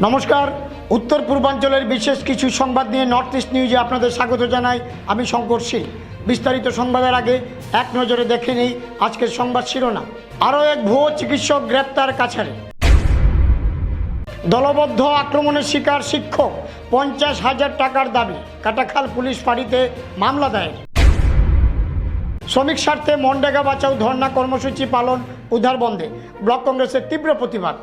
নমস্কার, উত্তর পূর্বাঞ্চলের বিশেষ কিছু সংবাদ নিয়ে নর্থ ইস্ট নিউজে আপনাদের স্বাগত জানাই। আমি শঙ্কর শীল। বিস্তারিত সংবাদের আগে এক নজরে দেখে নেই আজকের সংবাদ শিরোনাম। আরও এক ভুয়ো চিকিৎসক গ্রেপ্তার কাছাড়ে। দলবদ্ধ আক্রমণের শিকার শিক্ষক, 50,000 টাকার দাবি। কাটাখাল পুলিশ ফাঁড়িতে মামলা দায়ের। শ্রমিক স্বার্থে মনরেগা বাঁচাও ধর্ণা কর্মসূচি পালন উদ্ধার বন্ধে ব্লক কংগ্রেসের তীব্র প্রতিবাদ।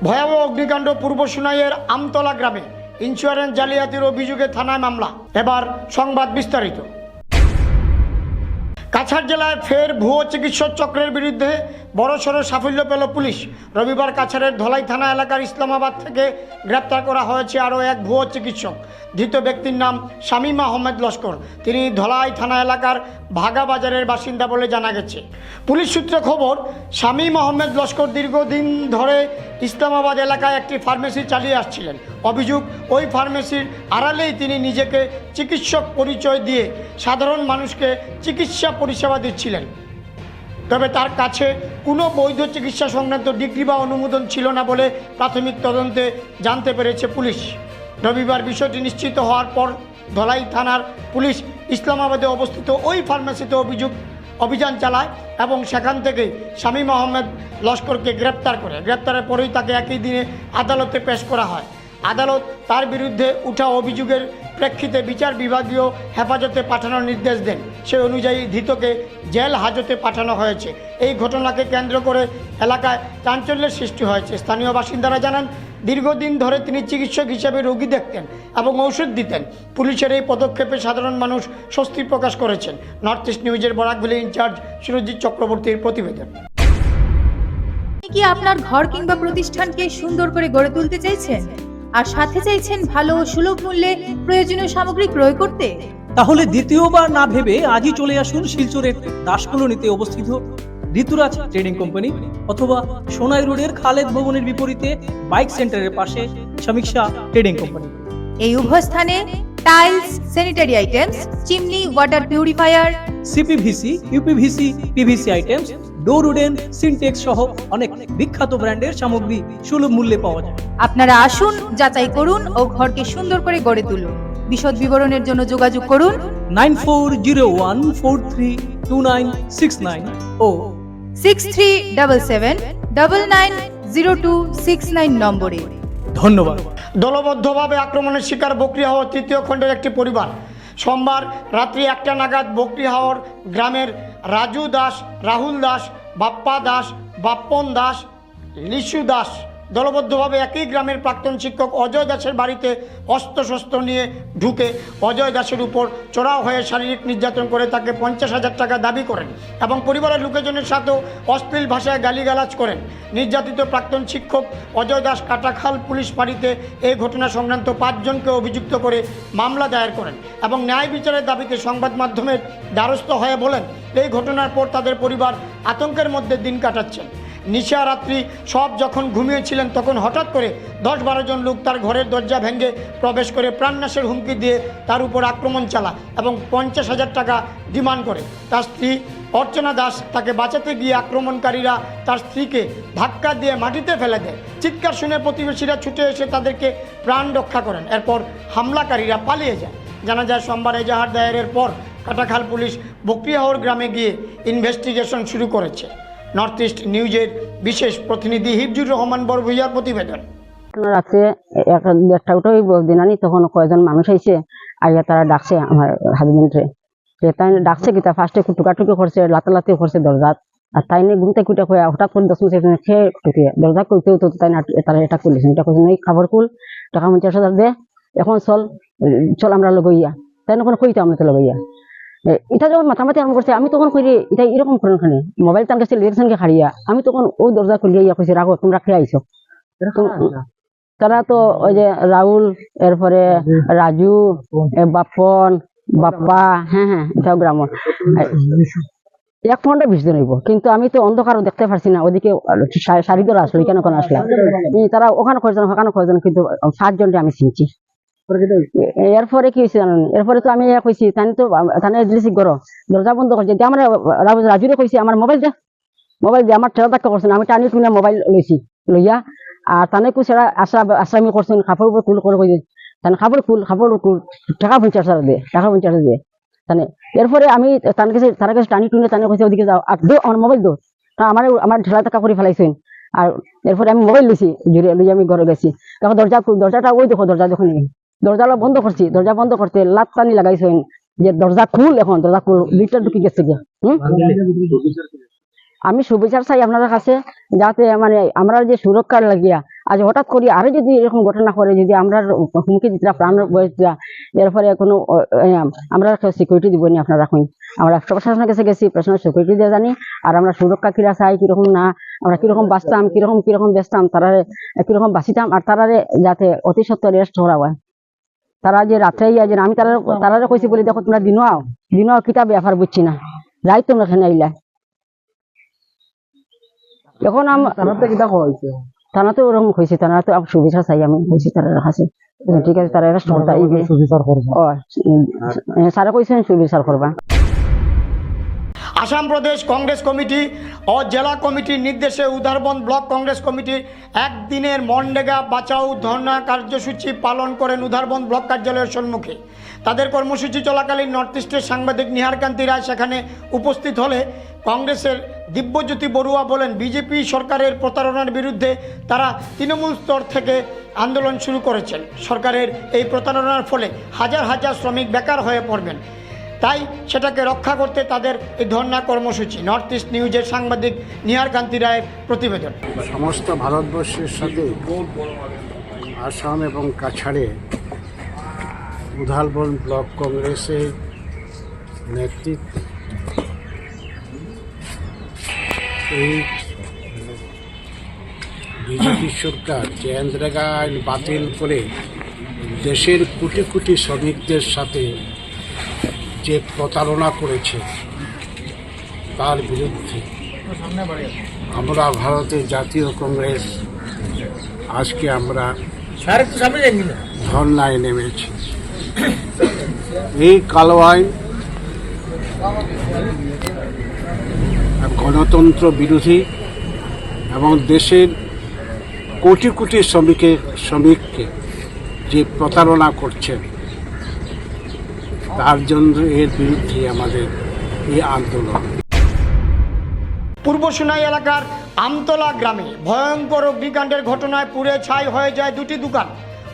ভয়াবহ অগ্নিকাণ্ড পূর্ব সুনাইয়ের আমতলা গ্রামে, ইন্স্যুরেন্স জালিয়াতির অভিযোগে থানায় মামলা। এবার সংবাদ বিস্তারিত। কাছাড় জেলায় ফের ভুয়ো চিকিৎসক চক্রের বিরুদ্ধে বড়সড় সাফল্য পেল পুলিশ। রবিবার কাছাড়ের ধলাই থানা এলাকার ইসলামাবাদ থেকে গ্রেপ্তার করা হয়েছে আরও এক ভুয়ো চিকিৎসক। ধৃত ব্যক্তির নাম শামীম আহমেদ লস্কর। তিনি ধলাই থানা এলাকার ভাগা বাজারের বাসিন্দা বলে জানা গেছে। পুলিশ সূত্রে খবর, শামীম আহমেদ লস্কর দীর্ঘদিন ধরে ইসলামাবাদ এলাকায় একটি ফার্মেসি চালিয়ে আসছিলেন। অভিযোগ, ওই ফার্মেসির আড়ালেই তিনি নিজেকে চিকিৎসক পরিচয় দিয়ে সাধারণ মানুষকে চিকিৎসা পরিষেবা দিচ্ছিলেন। তবে তার কাছে কোনো বৈধ চিকিৎসা সংক্রান্ত ডিগ্রি বা অনুমোদন ছিল না বলে প্রাথমিক তদন্তে জানতে পেরেছে পুলিশ। রবিবার বিষয়টি নিশ্চিত হওয়ার পর ধলাই থানার পুলিশ ইসলামাবাদে অবস্থিত ওই ফার্মেসিতে অভিযান চালায় এবং সেখান থেকেই শামীম আহমেদ লস্করকে গ্রেপ্তার করে। গ্রেপ্তারের পরেই তাকে একই দিনে আদালতে পেশ করা হয়। আদালত তার বিরুদ্ধে উঠা অভিযোগের প্রেক্ষিতে বিচার বিভাগীয় হেফাজতে পাঠানোর নির্দেশ দেন। সেই অনুযায়ী ধৃতকে জেল হাজতে পাঠানো হয়েছে। এই ঘটনাকে কেন্দ্র করে এলাকায় চাঞ্চল্যের সৃষ্টি হয়েছে। স্থানীয় বাসিন্দারা জানান, দীর্ঘদিন ধরে তিনি চিকিৎসক হিসেবে রোগী দেখতেন এবং ঔষধ দিতেন। পুলিশের এই পদক্ষেপে সাধারণ মানুষ স্বস্তি প্রকাশ করেছেন। নর্থ ইস্ট নিউজের বরাকভ্যালি ইনচার্জ সুরজিৎ চক্রবর্তীর প্রতিবেদন। আপনি কি আপনার ঘর কিংবা প্রতিষ্ঠানকে সুন্দর করে গড়ে তুলতে চাইছেন আর সাথে চাইছেন ভালো ও সুলভ মূল্যে প্রয়োজনীয় সামগ্রী ক্রয় করতে? তাহলে দ্বিতীয়বার না ভেবে আজই চলে আসুন শিলচরের দাস কলোনিতে অবস্থিত ঋতুরাজ ট্রেডিং কোম্পানি অথবা সোনাই রোডের খালেদ ভবনের বিপরীতে বাইক সেন্টারের পাশে সমীক্ষা ট্রেডিং কোম্পানি। এই উভয় স্থানে tiles, sanitary items, chimney, water purifier, CPVC, uPVC, PVC items, ডোর উডেন, সিনটেক্স সহ অনেক বিখ্যাত ব্র্যান্ডের সামগ্রী সুলভ মূল্যে পাওয়া যায়। আপনারা আসুন, যাচাই করুন ও ঘরকে সুন্দর করে গড়ে তুলুন। বিশদ বিবরণের জন্য যোগাযোগ করুন 9401432969 ও 6377990269 নম্বরে। ধন্যবাদ। দলবদ্ধভাবে আক্রমণের শিকার বকরিহাওর তৃতীয় খণ্ডের একটি পরিবার। সোমবার রাত্রি 1টা নাগাদ বকরিহাওর গ্রামের রাজু দাস, রাহুল দাস, বাপ্পা দাস, বাপ্পন দাস, লিশু দাস দলবদ্ধভাবে একই গ্রামের প্রাক্তন শিক্ষক অজয় দাসের বাড়িতে অস্ত্রশস্ত্র নিয়ে ঢুকে অজয় দাসের উপর চড়াও হয়ে শারীরিক নির্যাতন করে তাকে 50,000 টাকা দাবি করেন এবং পরিবারের লোকজনের সাথেও অশ্লীল ভাষায় গালিগালাজ করেন। নির্যাতিত প্রাক্তন শিক্ষক অজয় দাস কাটাখাল পুলিশ ফাঁড়িতে এই ঘটনা সংক্রান্ত 5 জনকে অভিযুক্ত করে মামলা দায়ের করেন এবং ন্যায় বিচারের দাবিতে সংবাদ মাধ্যমের দ্বারস্থ হয়ে বলেন, এই ঘটনার পর তাদের পরিবার আতঙ্কের মধ্যে দিন কাটাচ্ছেন। নিশা রাত্রি সব যখন ঘুমিয়েছিলেন তখন হঠাৎ করে 10-12 জন লোক তার ঘরের দরজা ভেঙে প্রবেশ করে প্রাণনাশের হুমকি দিয়ে তার উপর আক্রমণ চালায় এবং 50,000 টাকা ডিমান্ড করে। তার স্ত্রী অর্চনা দাস তাকে বাঁচাতে গিয়ে আক্রমণকারীরা তার স্ত্রীকে ধাক্কা দিয়ে মাটিতে ফেলে দেয়। চিৎকার শুনে প্রতিবেশীরা ছুটে এসে তাদেরকে প্রাণ রক্ষা করেন। এরপর হামলাকারীরা পালিয়ে যায়। জানা যায়, সোমবার এজাহার দায়েরের পর কাটাখাল পুলিশ বকরিহাওর গ্রামে গিয়ে ইনভেস্টিগেশন শুরু করেছে। নর্থ ইস্ট নিউজের বিশেষ প্রতিনিধি হিফজুর রহমান বড়ভূইয়ার প্রতিবেদন। রাত্রে 1-1টা উঠেই দিনানি তখন কয়েকজন মানুষ আইছে, আইয়া তারা ডাকছে আমার হাজবেন্ডরে। তাই ডাকছে কি তা ফার্স্টে টুকাটুকি করছে, লাতালাতি করছে দরজা। আর তাই নিয়ে ঘুমতে কুইটা কয়ে হঠাৎ করে 10 মিনিট খেয়ে টুকিয়ে দরজা করতেও তো তাই তারা এটা করলেছেন। এটা করছেন এই খাবার কুল টাকা 50,000 দে, এখন চল আমরা লগইয়া। তাই না কোনো কইতে আমরা তো লগইয়া। এটা যখন মাথামাতি আরম্ভ করছে, আমি তখন কই এটা এরকম করেন খানে মোবাইল তার কাছে লিখছেন কে হারিয়া। আমি তখন ও দরজা খুলিয়া ইয়া কইছি, রাখো তোমরা খেয়ে আইছো। তারা তো ওই যে রাহুল, এরপরে রাজু, বাপ্পন, বাপ্পা, হ্যাঁ এটাও গ্রাম 1 ঘন্টা 20 দিন হইব। কিন্তু আমি তো অন্ধকার দেখতে পারছি না। ওদিকে শাড়ি ধরা আসলো, কেন কোন আসলাম তারা ওখানে কয়েকজন কিন্তু 7 জনকে আমি চিনছি। এরপরে কি হয়েছে জানেন, এরপরে তো আমি কইছি তাই তো থানে দিয়েছি করো, দরজা বন্ধ করছে। আমার রাজুরে কইছি আমার মোবাইল দে, আমার ঠেলা ধাক্কা করছে না, আমি টানি টুনে মোবাইল লইছি, লইয়া আর তানে কুছেরা আশ্রামি করছেন কাপড় কুল করে কই তানে কাপড় কুল টাকা 50 দিয়ে তানে এরপরে আমি তার কাছে টানি টুনে তানে কইছে ওদিকে যাও আর দো আমার মোবাইল দো তা আমার ঢেলা টাকা করে ফেলাইছেন আর এরপরে আমি মোবাইল লিছি জুড়ে লই আমি ঘরে গেছি তখন দরজাটা ওই দেখো দরজা দেখো নি দরজা বন্ধ করছি দরজা বন্ধ করতে লাত টানি লাগাইছেন যে দরজা খুল এখন দরজা খুল দুইটা ঢুকি গেছে গিয়া আমি সুবিচার চাই আপনাদের কাছে যাতে মানে আমরা যে সুরক্ষার লাগিয়া আজ হঠাৎ করি আরো যদি এরকম ঘটনা করে যদি আমরা হুমকি দিতে প্রাণ বয়স এরপরে কোনো আমরা সিকিউরিটি দিব নি আপনারা রাখুন আমরা প্রশাসনের কাছে গেছি প্রশাসনের সিকিউরিটি দিয়ে জানি আর আমরা সুরক্ষা কিরা চাই কিরকম না আমরা কিরকম বাঁচতাম কিরকম বেচতাম তারা কিরকম বাঁচিতাম আর তারারে যাতে অতি সত্ত্বর রেস্ট করা হয় তারা যে রাত্রে যে আমি তারা কইছি বলে দেখো তোমরা দিনও কিতাব ব্যাপার বুঝছি না রাই তোমরা এখানে আইলা এখন থানা তো ওরকম হয়েছে থানা তো সুবিচার চাই আমি হয়েছি তারা কাছে ঠিক আছে তারা স্যারে কইছেন সুবিচার করবা আসাম প্রদেশ কংগ্রেস কমিটি ও জেলা কমিটির নির্দেশে উধারবন্দ ব্লক কংগ্রেস কমিটির একদিনের মনরেগা বাঁচাও ধর্ণা কার্যসূচি পালন করেন উধারবন্দ ব্লক কার্যালয়ের সম্মুখে তাদের কর্মসূচি চলাকালীন নর্থ ইস্টের সাংবাদিক নিহারকান্তি রায় সেখানে উপস্থিত হলে কংগ্রেসের দিব্যজ্যোতি বড়ুয়া বলেন বিজেপি সরকারের প্রতারণার বিরুদ্ধে তারা তৃণমূল স্তর থেকে আন্দোলন শুরু করেছেন সরকারের এই প্রতারণার ফলে হাজার হাজার শ্রমিক বেকার হয়ে পড়বেন তাই সেটাকে রক্ষা করতে তাদের এই ধর্ণা কর্মসূচি নর্থ ইস্ট নিউজের সাংবাদিক নিহারকান্তি রায়ের প্রতিবেদন সমস্ত ভারতবর্ষের সাথে আসাম এবং কাছাড়ে উধারবন্দ ব্লক কংগ্রেসের নেতৃত্বে এই বিজেপি সরকার যে এনরেগা আইন বাতিল করে দেশের কোটি কোটি শ্রমিকদের সাথে যে প্রতারণা করেছে তার বিরুদ্ধে আমরা ভারতের জাতীয় কংগ্রেস আজকে আমরা ধর্নায় নেমেছি এই কালো আইন গণতন্ত্র বিরোধী এবং দেশের কোটি কোটি শ্রমিককে যে প্রতারণা করছেন তার জন্য এর বিরুদ্ধে আমাদের এই আন্দোলন পূর্ব সোনাই এলাকার আমতলা গ্রামে ভয়ঙ্কর অগ্নিকাণ্ডের ঘটনায় পুড়ে ছাই হয়ে যায় দুটি দোকান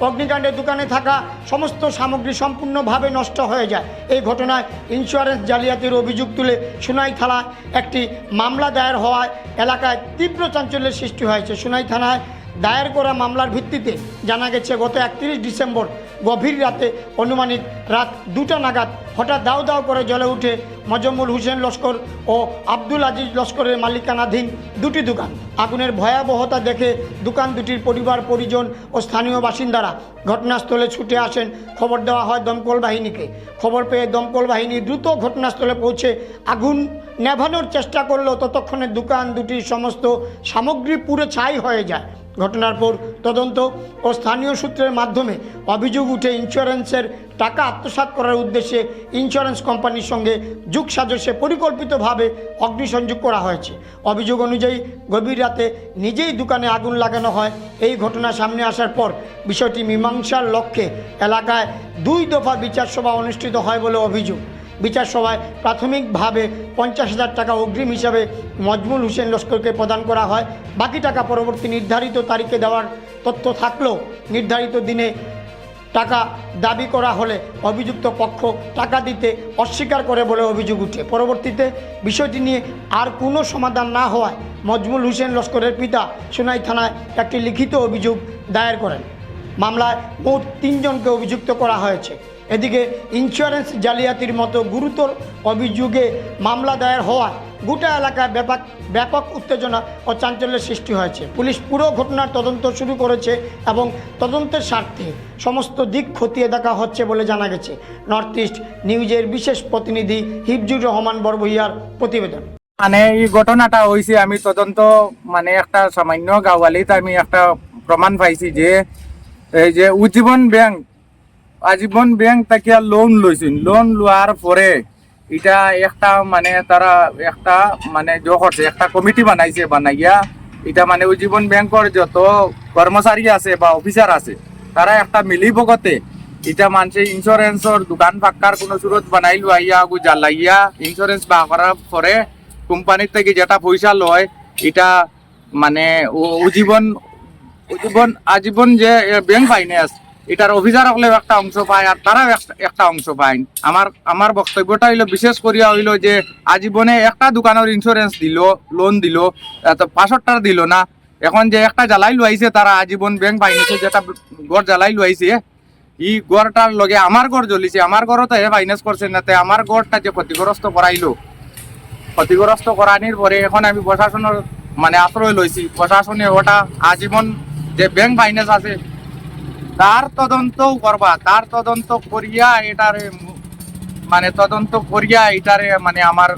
অগ্নিকাণ্ডে দোকানে থাকা সমস্ত সামগ্রী সম্পূর্ণভাবে নষ্ট হয়ে যায় এই ঘটনায় ইন্স্যুরেন্স জালিয়াতির অভিযোগ তুলে সোনাই থানায় একটি মামলা দায়ের হওয়ায় এলাকায় তীব্র চাঞ্চল্যের সৃষ্টি হয়েছে সোনাই থানায় দায়ের করা মামলার ভিত্তিতে জানা গেছে গত 31 ডিসেম্বর গভীর রাতে অনুমানিক রাত 2টা নাগাদ হঠাৎ দাউ দাউ করে জ্বলে উঠে মজম্মুল হোসেন লস্কর ও আব্দুল আজিজ লস্করের মালিকানাধীন দুটি দোকান আগুনের ভয়াবহতা দেখে দোকান দুটির পরিবার পরিজন ও স্থানীয় বাসিন্দারা ঘটনাস্থলে ছুটে আসেন খবর দেওয়া হয় দমকল বাহিনীকে খবর পেয়ে দমকল বাহিনী দ্রুত ঘটনাস্থলে পৌঁছে আগুন নেভানোর চেষ্টা করলেও ততক্ষণে দোকান দুটির সমস্ত সামগ্রী পুরো ছাই হয়ে যায় ঘটনার পর তদন্ত ও স্থানীয় সূত্রের মাধ্যমে অভিযোগ উঠে ইন্স্যুরেন্সের টাকা আত্মসাৎ করার উদ্দেশ্যে ইন্স্যুরেন্স কোম্পানির সঙ্গে যোগসাজশে পরিকল্পিতভাবে অগ্নিসংযোগ করা হয়েছে অভিযোগ অনুযায়ী গভীর রাতে নিজেই দোকানে আগুন লাগানো হয় এই ঘটনা সামনে আসার পর বিষয়টি মীমাংসার লক্ষ্যে এলাকায় 2 দফা বিচার সভা অনুষ্ঠিত হয় বলে অভিযোগ বিচার সভায় প্রাথমিকভাবে 50,000 টাকা অগ্রিম হিসাবে মজমুল হোসেন লস্করকে প্রদান করা হয় বাকি টাকা পরবর্তী নির্ধারিত তারিখে দেওয়ার তথ্য থাকলেও নির্ধারিত দিনে টাকা দাবি করা হলে অভিযুক্ত পক্ষ টাকা দিতে অস্বীকার করে বলে অভিযোগ উঠে পরবর্তীতে বিষয়টি নিয়ে আর কোনো সমাধান না হওয়ায় মজমুল হোসেন লস্করের পিতা সোনাই থানায় একটি লিখিত অভিযোগ দায়ের করেন মামলায় মোট 3 জনকে অভিযুক্ত করা হয়েছে এদিকে ইন্স্যুরেন্স জালিয়াতির মতো গুরুতর অভিযোগে মামলা দায়ের হওয়ায় গোটা এলাকায় ব্যাপক উত্তেজনা ও চাঞ্চল্যের সৃষ্টি হয়েছে পুলিশ পুরো ঘটনার তদন্ত শুরু করেছে এবং তদন্তের স্বার্থে সমস্ত দিক খতিয়ে দেখা হচ্ছে বলে জানা গেছে নর্থ ইস্ট নিউজের বিশেষ প্রতিনিধি হিফজুর রহমান বরবহিয়ার প্রতিবেদন মানে এই ঘটনাটা হয়েছে আমি তদন্ত মানে একটা সামান্য গাওয়ালিতে আমি একটা প্রমাণ পাইছি যে এই যে আজীবন ব্যাংক থেকে লোন লইছেন লোন লওয়ার পরে এটা একটা মানে তারা একটা মানে করছে একটা কমিটি বানাইছে বানাইয়া এটা মানে উজ্জীবন ব্যাংকের যত কর্মচারী আছে বা অফিসার আছে তারা একটা মিলিভগতে এটা মানুষের ইন্স্যুরেন্সর দোকান ফাক্কার কোনো সুরত বানাইল আইয়া আগু জ্বালাইয়া ইন্স্যুরেন্স বা করার পরে কোম্পানির থেকে যেটা পয়সা লয় এটা মানে উজ্জীবন আজীবন যে ব্যাংক ফাইন্যান্স এটার অফিসার হলেও একটা অংশ পায় আর তারাও একটা অংশ পায়। আমার বক্তব্যটা হইলো বিশেষ করিয়া হইলো যে আজীবনে একটা দোকানের ইন্স্যুরেন্স দিল, লোন দিল, 65টার দিল না, এখন যে একটা জ্বালাই লুয়াইছে তারা আজীবন ব্যাংক ফাইন্যান্সে যেটা গড় জ্বালাই লুয়াইছে ই গড়টার লগে আমার গড় জ্বলিছে, আমার গড়ও তো ফাইন্যান্স করছে না, আমার গড়টা যে ক্ষতিগ্রস্ত করাইলো, ক্ষতিগ্রস্ত করানির পরে এখন আমি প্রশাসনের মানে আশ্রয় লইছি। প্রশাসনে ওটা আজীবন যে ব্যাংক ফাইন্যান্স আছে তার তদন্তও করবা, তার তদন্ত করিয়া এটারে মানে তদন্ত করিয়া এটারে মানে আমার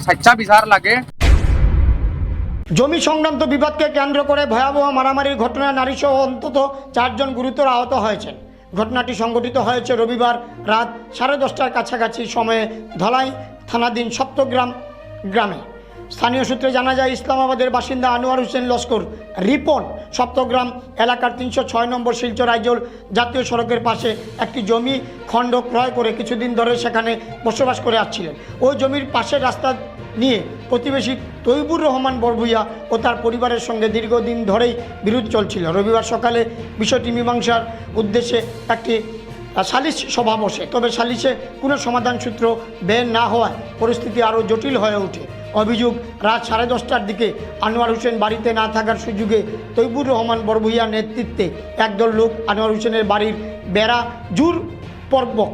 স্বেচ্ছা বিচার লাগে। জমি সংক্রান্ত বিবাদকে কেন্দ্র করে ভয়াবহ মারামারির ঘটনায় নারীসহ অন্তত 4 জন গুরুতর আহত হয়েছেন। ঘটনাটি সংঘটিত হয়েছে রবিবার রাত 10:30টার কাছাকাছি সময়ে ধলাই থানাধীন সপ্তগ্রাম গ্রামে। স্থানীয় সূত্রে জানা যায় ইসলামাবাদের বাসিন্দা আনোয়ার হোসেন লস্কর রিপন সপ্তগ্রাম এলাকার 306 নম্বর শিলচর আইজল জাতীয় সড়কের পাশে একটি জমি খণ্ড ক্রয় করে কিছুদিন ধরে সেখানে বসবাস করে আসছিলেন। ওই জমির পাশের রাস্তা নিয়ে প্রতিবেশী তৈবুর রহমান বরভুইয়া ও তার পরিবারের সঙ্গে দীর্ঘদিন ধরেই বিরোধ চলছিল। রবিবার সকালে বিষয়টি মীমাংসার উদ্দেশ্যে একটি সালিশ সভা বসে, তবে সালিশে কোনো সমাধান সূত্র বের না হওয়ায় পরিস্থিতি আরও জটিল হয়ে ওঠে। অভিযোগ, রাত 10:30টার দিকে আনোয়ার হোসেন বাড়িতে না থাকার সুযোগে তৈবুর রহমান বরভুইয়ার নেতৃত্বে একদল লোক আনোয়ার হোসেনের বাড়ির বেড়া জোরপূর্বক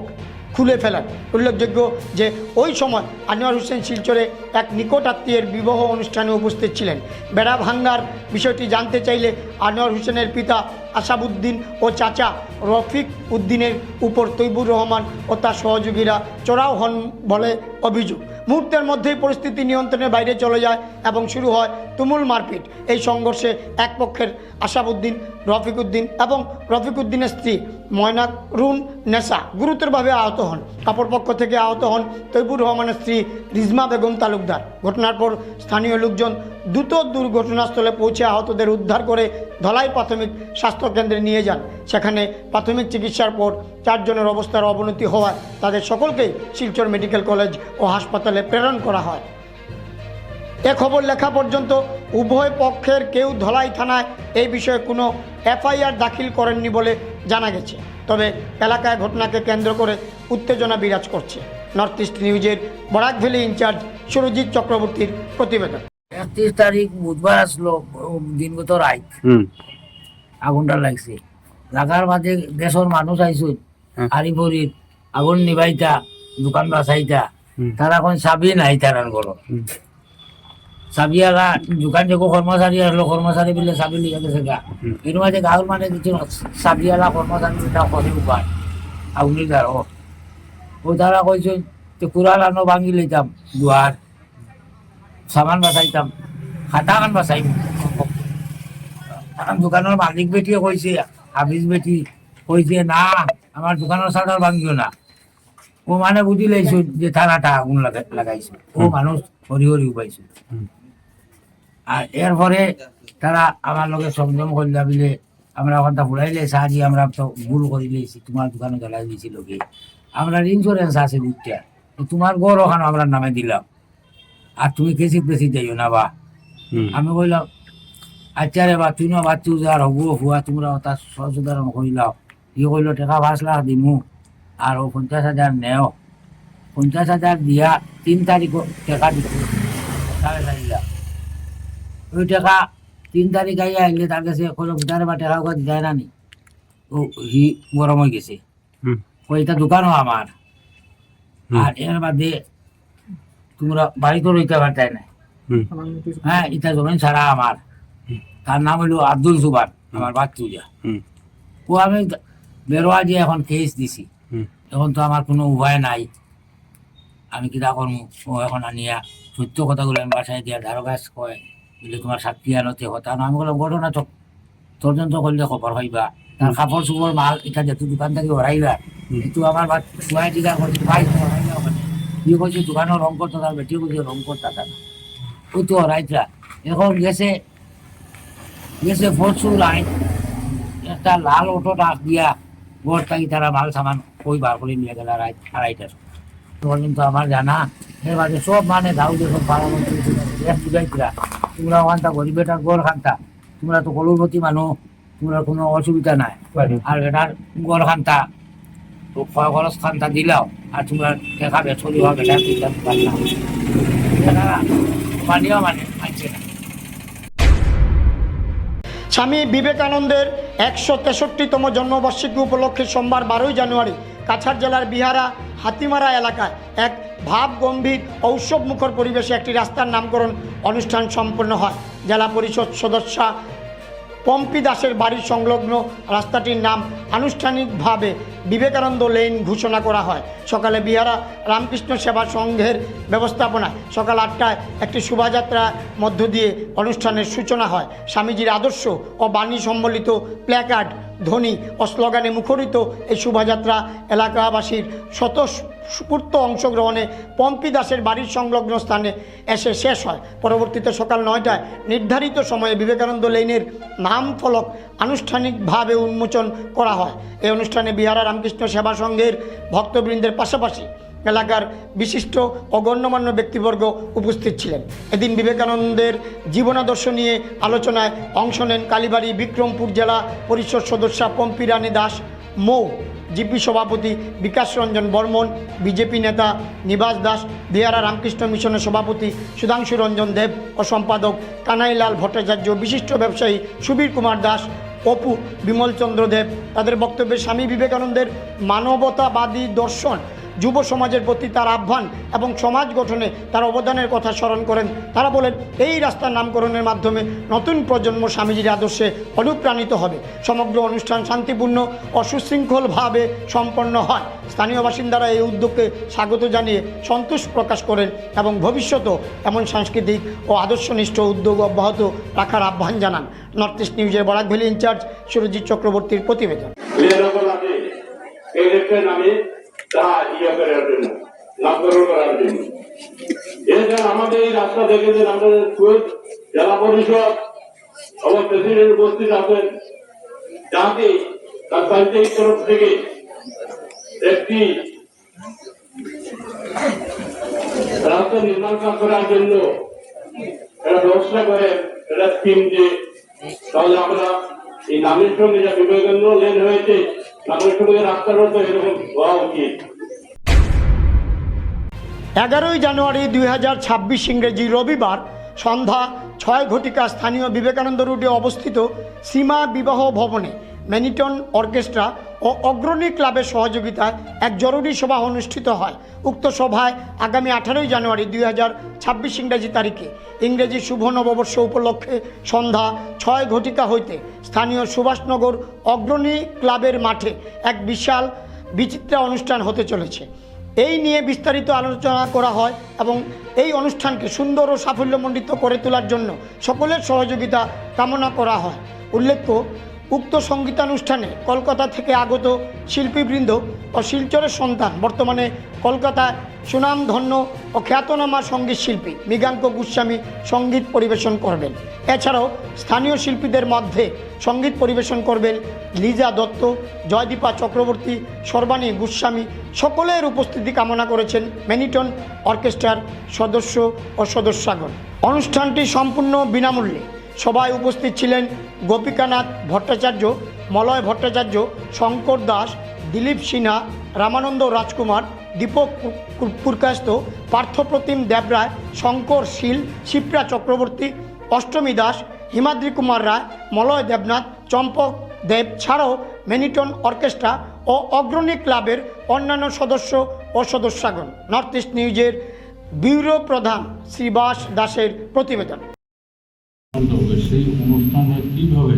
খুলে ফেলেন। উল্লেখযোগ্য যে ওই সময় আনোয়ার হোসেন শিলচরে এক নিকট আত্মীয়ের বিবাহ অনুষ্ঠানে উপস্থিত ছিলেন। বেড়া ভাঙ্গার বিষয়টি জানতে চাইলে আনোয়ার হোসেনের পিতা আসাবউদ্দিন ও চাচা রফিক উদ্দিনের উপর তৈবুর রহমান ও তার সহযোগীরা চড়াও হন বলে অভিযোগ। মুহূর্তের মধ্যেই পরিস্থিতি নিয়ন্ত্রণের বাইরে চলে যায় এবং শুরু হয় তুমুল মারপিট। এই সংঘর্ষে এক পক্ষের আসাবউদ্দিন, রফিক উদ্দিন এবং রফিক উদ্দিনের স্ত্রী ময়নারুন নেসা গুরুতরভাবে আহত হন। অপর পক্ষ থেকে আহত হন তৈবুর রহমানের স্ত্রী রিজমা বেগম তালুকদার। ঘটনার পর স্থানীয় লোকজন দ্রুত দুর্ঘটনাস্থলে পৌঁছে আহতদের উদ্ধার করে ধলাই প্রাথমিক স্বাস্থ্যকেন্দ্রে নিয়ে যান। সেখানে প্রাথমিক চিকিৎসার পর 4 জনের অবস্থার অবনতি হওয়ায় তাদের সকলকেই শিলচর মেডিকেল কলেজ ও হাসপাতালে প্রেরণ করা হয়। এ খবর লেখা পর্যন্ত উভয় পক্ষের কেউ ধলাই থানায় এই বিষয়ে কোনো এফআইআর দাখিল করেননি বলে জানা গেছে। তবে এলাকায় ঘটনাকে কেন্দ্র করে উত্তেজনা বিরাজ করছে। নর্থ ইস্ট নিউজের বরাক ভ্যালি ইনচার্জ সুরজিৎ চক্রবর্তীর প্রতিবেদন। 31 তারিখ বুধবার আসলো দিনগত রাত আগুনটা লাগছে, লাগার মাঝে দেশের মানুষ আইসুন আরিফরির আগুন নিবাইতা দোকান বাসাইতা, তারা কোন চাবি নাই তারার ঘর, চাবিওয়ালা দোকান যে কর্মচারী আসলো, কর্মচারী বিলে চাবি লিয়ে গেছে গা, এর মাঝে গাঁর মানে কিছু চাবিওয়ালা কর্মচারী করে উপায় আগুনের দ্বার ও তারা কইছেন যে কুড়ালানো ভাঙি লইতাম দুয়ার সামান বাসাইতাম, খাতা খান বাসাই। দোকানের মালিক বেটিও কইছে, হাফিজ বেটি কইছে না আমার দোকানের সাটার ভাঙিও না। ও মানে বুঝি লাইছো যে থানাটা আগুন লাগাইছে, ও মানুষ হরি হরি উপাইছে। আর এরপরে তারা আমার লগে সংযম করলে বিলে আমরা ওখানটা ফুরাইলে সাহায্যে আমরা তো ভুল করে দিয়েছি, তোমার দোকানে জ্বালাই দিয়েছিল কি, আমরা ইন্স্যুরেন্স আছে 2টা, তোমার গড় ওখানে আমরা নামে দিলাম, আর তুমি কেসি বেশি যাইও না বা। আমি কইলাম আচ্ছা রে বা, তুই না বাচ্চু যার হবু হুয়া তোমরা তার সচেতন করিলাম। ই কইল টাকা 5 লাখ দিমু আর ও 50,000 নেও। 50,000 দিয়া 3 তারিখ টাকা দিত 4.5 লাখ। ওই টাকা 3 তারিখ আইয়া আইলে তার কাছে কইল ভিতরে বা টাকা ওকে দেয় না নি, ও হি গরম হয়ে গেছে। ওইটা দোকানও আমার, আর এর বাদে তোমরা বাড়ি তো রইতে পারতাই না। হ্যাঁ, এটা জমিন ছাড়া আমার, তার নাম হইল আব্দুল সুবান, আমার বাচ্চুজা। ও আমি বেরোয়া যে এখন কেস দিছি, এখন তো আমার কোনো উপায় নাই, আমি কিনা করবো। ও এখন আনিয়া সত্য কথাগুলো আমি বাসায় দিয়া ধারগাছ কয় বলে তোমার সাক্ষী আনতে হতা না। আমি বললাম ঘটনা তো তদন্ত করলে খবর হইবা, তার কাপড় চোপড় মাল এটা যেহেতু দোকান থেকে হরাইবা, কিন্তু আমার ছুয়াই টিকা করছে ভাই হরাইলা ওখানে কি করছে দোকানও রং করতো, তার বেটিও করছে রং করতা না, ও তো হরাইতরা। এখন গেছে গেছে ফরচুন লাইন একটা লাল অটো ডাক দিয়া ঘর থাকি তারা মাল সামান ওই বার করে নিয়ে গেল আড়াইটার পর্যন্ত আমার জানা এর বাদে সব মানে দাউদে সব পারামন্ত্রী বুঝাইছিলা তোমরা ওখানটা গরিবের গড় খানটা তোমরা তো কলুরপতি মানুষ তোমরা কোনো অসুবিধা নাই আর এটার গড় খানটা খরচ খানটা দিলাও আর তোমরা দেখাবে চলি হবে মানিও মানে মানছে না। স্বামী বিবেকানন্দের 163তম জন্মবার্ষিকী উপলক্ষে সোমবার 12 জানুয়ারি কাছাড় জেলার বিহারা হাতিমারা এলাকায় এক ভাব গম্ভীর ও উৎসবমুখর পরিবেশে একটি রাস্তার নামকরণ অনুষ্ঠান সম্পন্ন হয়। জেলা পরিষদ সদস্য পম্পি দাসের বাড়ির সংলগ্ন রাস্তাটির নাম আনুষ্ঠানিকভাবে বিবেকানন্দ লেন ঘোষণা করা হয়। সকালে বিহারা রামকৃষ্ণ সেবা সংঘের ব্যবস্থাপনায় সকাল 8টায় একটি শোভাযাত্রার মধ্য দিয়ে অনুষ্ঠানের সূচনা হয়। স্বামীজির আদর্শ ও বাণী সম্বলিত প্ল্যাকার্ড, ধ্বনি ও স্লোগানে মুখরিত এই শোভাযাত্রা এলাকাবাসীর স্বতঃস্ফূর্ত অংশগ্রহণে পম্পি দাসের বাড়ির সংলগ্ন স্থানে এসে শেষ হয়। পরবর্তীতে সকাল 9টায় নির্ধারিত সময়ে বিবেকানন্দ লেনের নাম ফলক আনুষ্ঠানিকভাবে উন্মোচন করা হয়। এই অনুষ্ঠানে বিহারা রামকৃষ্ণ সেবা সংঘের ভক্তবৃন্দের পাশাপাশি এলাকার বিশিষ্ট ও গণ্যমান্য ব্যক্তিবর্গ উপস্থিত ছিলেন। এদিন বিবেকানন্দের জীবনাদর্শ নিয়ে আলোচনায় অংশ নেন কালীবাড়ি বিক্রমপুর জেলা পরিষদ সদস্য পম্পি রানী দাস মৌ, জিপি সভাপতি বিকাশ রঞ্জন বর্মন, বিজেপি নেতা নিবাস দাস, বিহারা রামকৃষ্ণ মিশনের সভাপতি সুধাংশু রঞ্জন দেব ও সম্পাদক কানাইলাল ভট্টাচার্য, বিশিষ্ট ব্যবসায়ী সুবীর কুমার দাস, অপু বিমলচন্দ্র দেব। তাদের বক্তব্যে স্বামী বিবেকানন্দের মানবতাবাদী দর্শন, যুব সমাজের প্রতি তার আহ্বান এবং সমাজ গঠনে তার অবদানের কথা স্মরণ করেন। তারা বলেন, এই রাস্তার নামকরণের মাধ্যমে নতুন প্রজন্ম স্বামীজির আদর্শে অনুপ্রাণিত হবে। সমগ্র অনুষ্ঠান শান্তিপূর্ণ ও সুশৃঙ্খলভাবে সম্পন্ন হয়। স্থানীয় বাসিন্দারা এই উদ্যোগকে স্বাগত জানিয়ে সন্তোষ প্রকাশ করেন এবং ভবিষ্যতেও এমন সাংস্কৃতিক ও আদর্শনিষ্ঠ উদ্যোগ অব্যাহত রাখার আহ্বান জানান। নর্থ ইস্ট নিউজের বরাক ভ্যালি ইনচার্জ সুরজিৎ চক্রবর্তীর প্রতিবেদন। আমাদের এই রাস্তা দেখেছেন আমাদের জেলা পরিষদ আমার প্রেসিডেন্ট উপস্থিত আছেন, যাতে তার পঞ্চায়েত তরফ থেকে একটি রাস্তা নির্মাণ করার জন্য একটা ব্যবস্থা করে একটা স্কিম, যে তাহলে আমরা এই নামের সঙ্গে যা বিবেকানন্দ লেন হয়েছে নামের সঙ্গে রাস্তার মতো এরকম হওয়া উচিত। 11 জানুয়ারি 2026 ইংরেজি রবিবার সন্ধ্যা 6 ঘটিকা স্থানীয় বিবেকানন্দ রোডে অবস্থিত সীমা বিবাহ ভবনে ম্যানিটন অর্কেস্ট্রা ও অগ্রণী ক্লাবের সহযোগিতায় এক জরুরি সভা অনুষ্ঠিত হয়। উক্ত সভায় আগামী 18 জানুয়ারি 2026 ইংরেজি তারিখে ইংরেজি শুভ নববর্ষ উপলক্ষে সন্ধ্যা 6 ঘটিকা হইতে স্থানীয় সুভাষনগর অগ্রণী ক্লাবের মাঠে এক বিশাল বিচিত্রা অনুষ্ঠান হতে চলেছে। এই নিয়ে বিস্তারিত আলোচনা করা হয় এবং এই অনুষ্ঠানকে সুন্দর ও সাফল্যমণ্ডিত করে তোলার জন্য সকলের সহযোগিতা কামনা করা হয়। উল্লেখ্য, উক্ত সঙ্গীতানুষ্ঠানে কলকাতা থেকে আগত শিল্পীবৃন্দ ও শিলচরের সন্তান বর্তমানে কলকাতায় সুনামধন্য ও খ্যাতনামা সঙ্গীত শিল্পী মৃগাঙ্ক গোস্বামী সঙ্গীত পরিবেশন করবেন। এছাড়াও স্থানীয় শিল্পীদের মধ্যে সঙ্গীত পরিবেশন করবেন লিজা দত্ত, জয়দীপা চক্রবর্তী, সর্বাণী গোস্বামী। সকলের উপস্থিতি কামনা করেছেন ম্যানিটন অর্কেস্ট্রার সদস্য ও সদস্যগণ। অনুষ্ঠানটি সম্পূর্ণ বিনামূল্যে। সবাই উপস্থিত ছিলেন গোপিকানাথ ভট্টাচার্য, মলয় ভট্টাচার্য, শঙ্কর দাস, দিলীপ সিনহা, রামানন্দ রাজকুমার, দীপক পুরকাস্ত, পার্থপ্রতিম দেবরায়, শঙ্কর শীল, শিপ্রা চক্রবর্তী, অষ্টমী দাস, হিমাদ্রি কুমার রায়, মলয় দেবনাথ, চম্পক দেব ছাড়াও ম্যানিটন অর্কেস্ট্রা ও অগ্রণী ক্লাবের অন্যান্য সদস্য ও সদস্যগণ। নর্থ ইস্ট নিউজের ব্যুরো প্রধান শ্রীবাস দাসের প্রতিবেদন। সেই অনুষ্ঠানে কীভাবে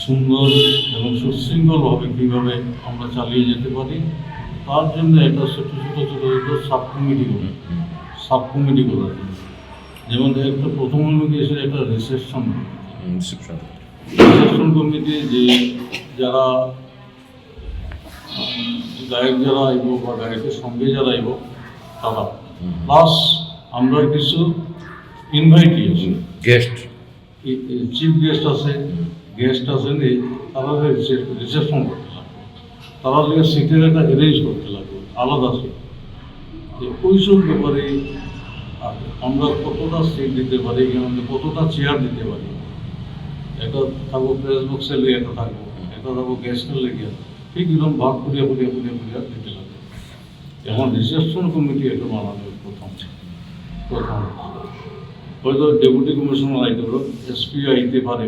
সুন্দর এবং সুশৃঙ্খলভাবে কীভাবে আমরা চালিয়ে যেতে পারি, তার জন্য একটা ছোটো সাব কমিটি করার জন্য, যেমন একটা প্রথম এসে একটা রিসেপশন কমিটি, যে যারা গায়ক যারা আইব বা গায়কের সঙ্গে যারা আইব তারা, প্লাস আমরা কিছু ইনভাইটি আছে গেস্ট চিফ গেস্ট আছে তারা রিসেপশন করতে লাগবে, তারা লিগে সিটের একটা অ্যারেঞ্জ করতে লাগবে আলাদা সিট। ওইসব ব্যাপারে আমরা কতটা সিট দিতে পারি, কতটা চেয়ার দিতে পারি, একটা থাকবো প্রেস বক্সে লেগে, একটা থাকবো গেস্টের লেগে, ঠিক এরকম ভাগ করিয়া দিতে লাগবে। এখন রিসেপশন কমিটি এটা বানানোর প্রথম হয়তো ডেপুটি কমিশনার আইতে পারো, এসপি আইতে পারে,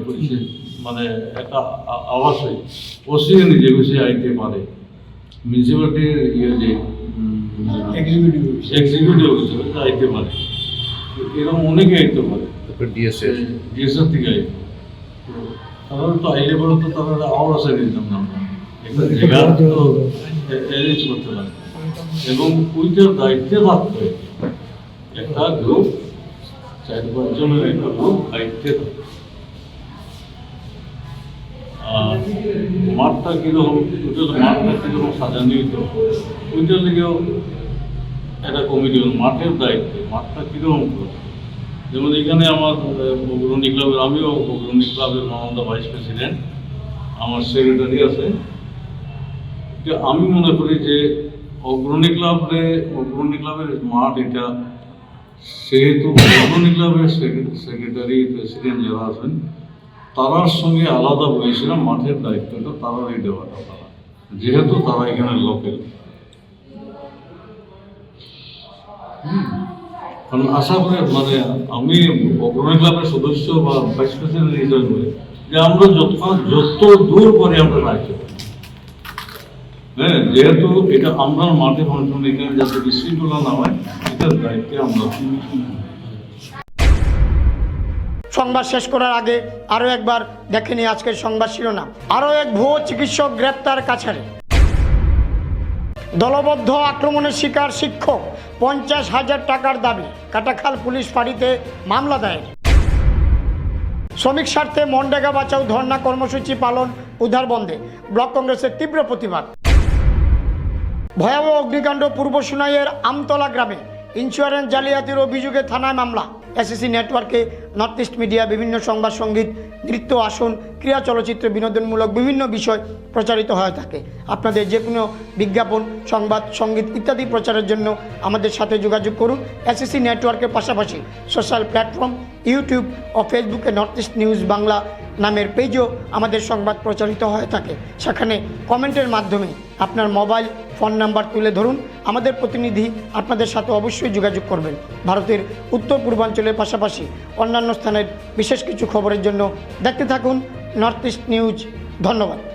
মানে একটা আওয়াজ হয়, ওসি নিজে বেশি আইতে পারে, মিউনিসিপ্যালিটির যে এক্সিকিউটিভ অফিসার আইতে পারে, এরকম অনেকে আইতে পারে, ডিএসএস থেকে আইতে। তারা তো আইলে পরে তো তারা আওয়াজ আছে দিতাম না, আমরা একটা জায়গা তো অ্যারেঞ্জ করতে লাগে এবং ওইটার দায়িত্বে থাকতে হয়। একটা গ্রুপ 4-5 জনের একটা গ্রুপ দায়িত্বে থাকে। মাঠটা কীরকম, মাঠটা কীরকম সাজানো হইতো ওইটার দিকেও একটা কমিটি, মাঠের দায়িত্বে মাঠটা কীরকম করে। যেমন এখানে আমার অগ্রণী ক্লাবের, আমিও অগ্রণী ক্লাবের মানন্দা ভাইস প্রেসিডেন্ট, আমার সেক্রেটারি আছে। আমি মনে করি যে অগ্রণী ক্লাবের মাঠ এটা, সেহেতু অগ্রণী ক্লাবের সেক্রেটারি প্রেসিডেন্ট যারা আছেন তারার সঙ্গে আলাদা বলেছিলাম মাঠের দায়িত্বটা তারাই দেওয়াটা, তারা যেহেতু তারা এখানে লোকেল। কারণ আশা করি মানে আমি অগ্রণী ক্লাবের সদস্য বা ভাইস প্রেসিডেন্ট হিসেবে যে আমরা যত দূর করে আমরা রাখতে পারি, হ্যাঁ, যেহেতু এটা আমরা মাঠে ফাংশন, এখানে যাতে বিশৃঙ্খলা না হয় এটার দায়িত্বে আমরা। সংবাদ শেষ করার আগে আরও একবার দেখে নিই আজকের সংবাদ শিরোনাম। আরও এক ভুয়ো চিকিৎসক গ্রেপ্তার কাছাড়ে। দলবদ্ধ আক্রমণের শিকার শিক্ষক, 50,000 টাকার দাবি, কাটাখাল পুলিশ ফাঁড়িতে মামলা দায়ের। শ্রমিক স্বার্থে মনরেগা বাঁচাও ধর্ণা কর্মসূচি পালন উদ্ধার বন্ধে, ব্লক কংগ্রেসের তীব্র প্রতিবাদ। ভয়াবহ অগ্নিকাণ্ড পূর্ব সুনাইয়ের আমতলা গ্রামে, ইন্স্যুরেন্স জালিয়াতির অভিযোগে থানায় মামলা। এসএসসি নেটওয়ার্কে নর্থ ইস্ট মিডিয়া বিভিন্ন সংবাদ, সঙ্গীত, নৃত্য, আসন, ক্রীড়া, চলচ্চিত্র, বিনোদনমূলক বিভিন্ন বিষয় প্রচারিত হয়ে থাকে। আপনাদের যে কোনো বিজ্ঞাপন, সংবাদ, সঙ্গীত ইত্যাদি প্রচারের জন্য আমাদের সাথে যোগাযোগ করুন। এসএসসি নেটওয়ার্কের পাশাপাশি সোশ্যাল প্ল্যাটফর্ম ইউটিউব ও ফেসবুকে নর্থ ইস্ট নিউজ বাংলা নামের পেজও আমাদের সংবাদ প্রচারিত হয়ে থাকে। সেখানে কমেন্টের মাধ্যমে আপনার মোবাইল ফোন নাম্বার তুলে ধরুন, আমাদের প্রতিনিধি আপনাদের সাথে অবশ্যই যোগাযোগ করবেন। ভারতের উত্তর পূর্বাঞ্চলের পাশাপাশি অন্যান্য স্থানের বিশেষ কিছু খবরের জন্য দেখতে থাকুন নর্থ ইস্ট নিউজ। ধন্যবাদ।